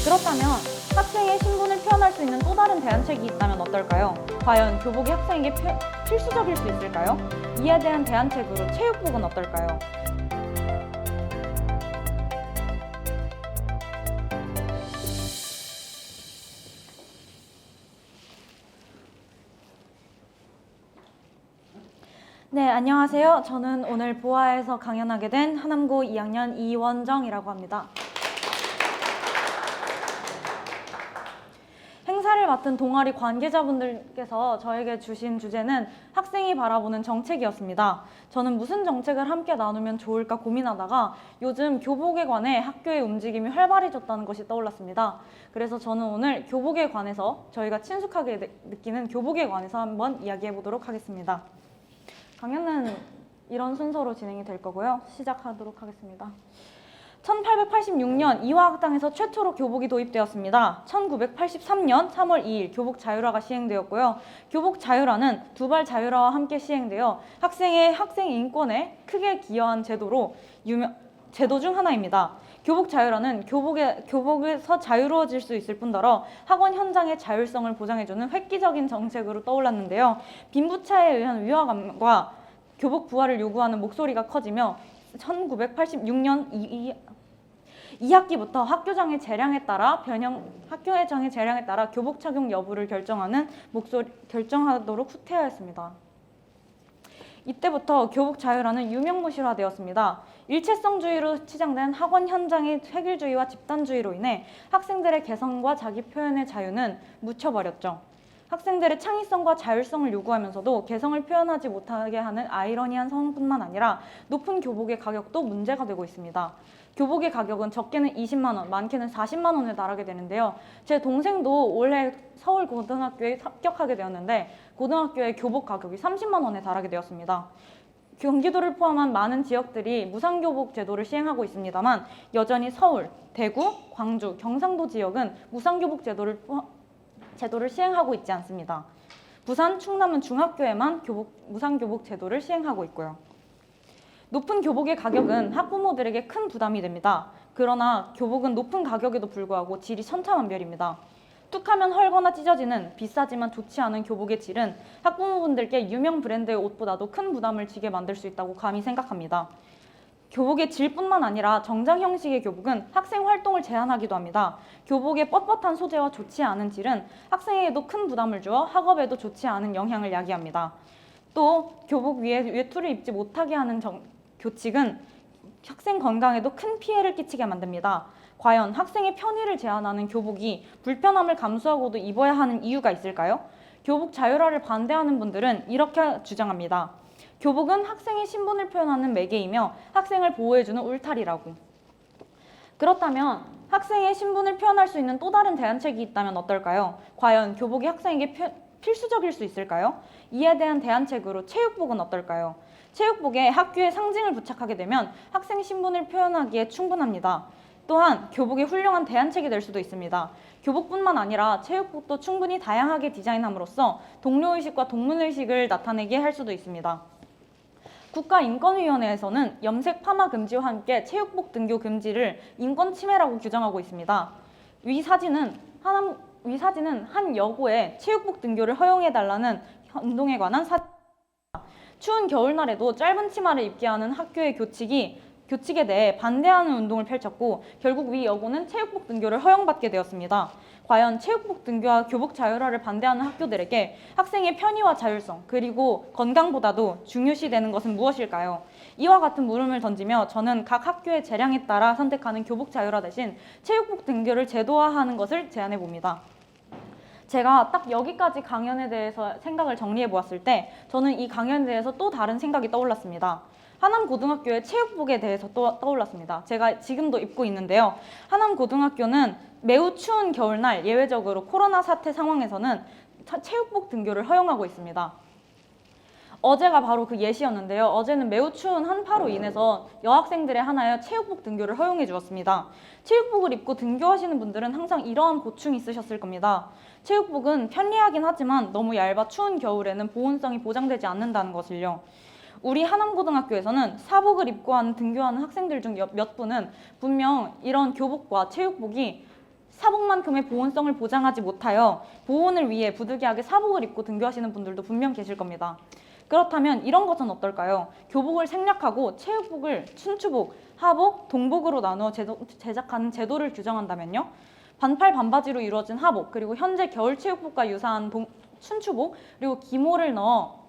그렇다면 학생의 신분을 표현할 수 있는 또 다른 대안책이 있다면 어떨까요? 과연 교복이 학생에게 필수적일 수 있을까요? 이에 대한 대안책으로 체육복은 어떨까요? 네, 안녕하세요. 저는 오늘 보아에서 강연하게 된 하남고 2학년 이원정이라고 합니다. 행사를 맡은 동아리 관계자분들께서 저에게 주신 주제는 학생이 바라보는 정책이었습니다. 저는 무슨 정책을 함께 나누면 좋을까 고민하다가 요즘 교복에 관해 학교의 움직임이 활발해졌다는 것이 떠올랐습니다. 그래서 저는 오늘 교복에 관해서 저희가 친숙하게 느끼는 교복에 관해서 한번 이야기해 보도록 하겠습니다. 강연은 이런 순서로 진행이 될 거고요. 시작하도록 하겠습니다. 1886년 이화학당에서 최초로 교복이 도입되었습니다. 1983년 3월 2일 교복 자율화가 시행되었고요. 교복 자율화는 두발 자율화와 함께 시행되어 학생의 학생 인권에 크게 기여한 제도 중 하나입니다. 교복 자율화는 교복에서 자유로워질 수 있을 뿐더러 학원 현장의 자율성을 보장해주는 획기적인 정책으로 떠올랐는데요. 빈부차에 의한 위화감과 교복 부활을 요구하는 목소리가 커지며 1986년 2학기부터 학교장의 재량에 따라 교복 착용 여부를 결정하도록 후퇴하였습니다. 이때부터 교복 자율화는 유명무실화되었습니다. 일체성주의로 치장된 학원 현장의 획일주의와 집단주의로 인해 학생들의 개성과 자기 표현의 자유는 묻혀버렸죠. 학생들의 창의성과 자율성을 요구하면서도 개성을 표현하지 못하게 하는 아이러니한 상황뿐만 아니라 높은 교복의 가격도 문제가 되고 있습니다. 교복의 가격은 적게는 20만 원, 많게는 40만 원에 달하게 되는데요. 제 동생도 올해 서울 고등학교에 합격하게 되었는데 고등학교의 교복 가격이 30만 원에 달하게 되었습니다. 경기도를 포함한 많은 지역들이 무상교복 제도를 시행하고 있습니다만 여전히 서울, 대구, 광주, 경상도 지역은 무상교복 제도를 시행하고 있지 않습니다. 부산, 충남은 중학교에만 무상교복 제도를 시행하고 있고요. 높은 교복의 가격은 학부모들에게 큰 부담이 됩니다. 그러나 교복은 높은 가격에도 불구하고 질이 천차만별입니다. 툭하면 헐거나 찢어지는 비싸지만 좋지 않은 교복의 질은 학부모분들께 유명 브랜드의 옷보다도 큰 부담을 지게 만들 수 있다고 감히 생각합니다. 교복의 질뿐만 아니라 정장 형식의 교복은 학생 활동을 제한하기도 합니다. 교복의 뻣뻣한 소재와 좋지 않은 질은 학생에게도 큰 부담을 주어 학업에도 좋지 않은 영향을 야기합니다. 또 교복 위에 외투를 입지 못하게 하는 교칙은 학생 건강에도 큰 피해를 끼치게 만듭니다. 과연 학생의 편의를 제한하는 교복이 불편함을 감수하고도 입어야 하는 이유가 있을까요? 교복 자율화를 반대하는 분들은 이렇게 주장합니다. 교복은 학생의 신분을 표현하는 매개이며 학생을 보호해주는 울타리라고. 그렇다면 학생의 신분을 표현할 수 있는 또 다른 대안책이 있다면 어떨까요? 과연 교복이 학생에게 필수적일 수 있을까요? 이에 대한 대안책으로 체육복은 어떨까요? 체육복에 학교의 상징을 부착하게 되면 학생 신분을 표현하기에 충분합니다. 또한 교복이 훌륭한 대안책이 될 수도 있습니다. 교복뿐만 아니라 체육복도 충분히 다양하게 디자인함으로써 동료의식과 동문의식을 나타내게 할 수도 있습니다. 국가인권위원회에서는 염색 파마 금지와 함께 체육복 등교 금지를 인권 침해라고 규정하고 있습니다. 위 사진은 한 여고의 체육복 등교를 허용해달라는 운동에 관한 사진입니다. 추운 겨울날에도 짧은 치마를 입게 하는 학교의 교칙에 대해 반대하는 운동을 펼쳤고 결국 위 여고는 체육복 등교를 허용받게 되었습니다. 과연 체육복 등교와 교복 자율화를 반대하는 학교들에게 학생의 편의와 자율성 그리고 건강보다도 중요시되는 것은 무엇일까요? 이와 같은 물음을 던지며 저는 각 학교의 재량에 따라 선택하는 교복 자율화 대신 체육복 등교를 제도화하는 것을 제안해 봅니다. 제가 딱 여기까지 강연에 대해서 생각을 정리해 보았을 때 저는 이 강연에 대해서 또 다른 생각이 떠올랐습니다. 하남고등학교의 체육복에 대해서 또 떠올랐습니다. 제가 지금도 입고 있는데요. 하남고등학교는 매우 추운 겨울날 예외적으로 코로나 사태 상황에서는 체육복 등교를 허용하고 있습니다. 어제가 바로 그 예시였는데요. 어제는 매우 추운 한파로 인해서 여학생들의 하나의 체육복 등교를 허용해 주었습니다. 체육복을 입고 등교하시는 분들은 항상 이러한 고충이 있으셨을 겁니다. 체육복은 편리하긴 하지만 너무 얇아 추운 겨울에는 보온성이 보장되지 않는다는 것을요. 우리 하남고등학교에서는 사복을 입고 등교하는 학생들 중 몇 분은 분명 이런 교복과 체육복이 사복만큼의 보온성을 보장하지 못하여 보온을 위해 부득이하게 사복을 입고 등교하시는 분들도 분명 계실 겁니다. 그렇다면 이런 것은 어떨까요? 교복을 생략하고 체육복을 춘추복, 하복, 동복으로 나누어 제작하는 제도를 규정한다면요. 반팔 반바지로 이루어진 하복, 그리고 현재 겨울 체육복과 유사한 춘추복, 그리고 기모를 넣어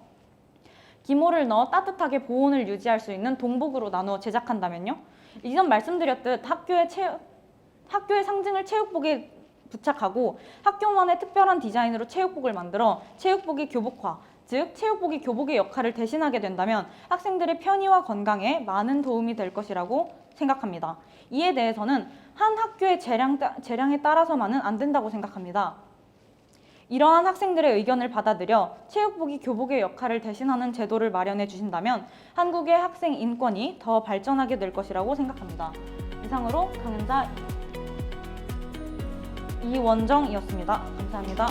따뜻하게 보온을 유지할 수 있는 동복으로 나누어 제작한다면요. 이전 말씀드렸듯 학교의 상징을 체육복에 부착하고 학교만의 특별한 디자인으로 체육복을 만들어 체육복이 교복화, 즉 체육복이 교복의 역할을 대신하게 된다면 학생들의 편의와 건강에 많은 도움이 될 것이라고 생각합니다. 이에 대해서는 한 학교의 재량에 따라서만은 안 된다고 생각합니다. 이러한 학생들의 의견을 받아들여 체육복이 교복의 역할을 대신하는 제도를 마련해 주신다면 한국의 학생 인권이 더 발전하게 될 것이라고 생각합니다. 이상으로 강연자 이원정이었습니다. 감사합니다.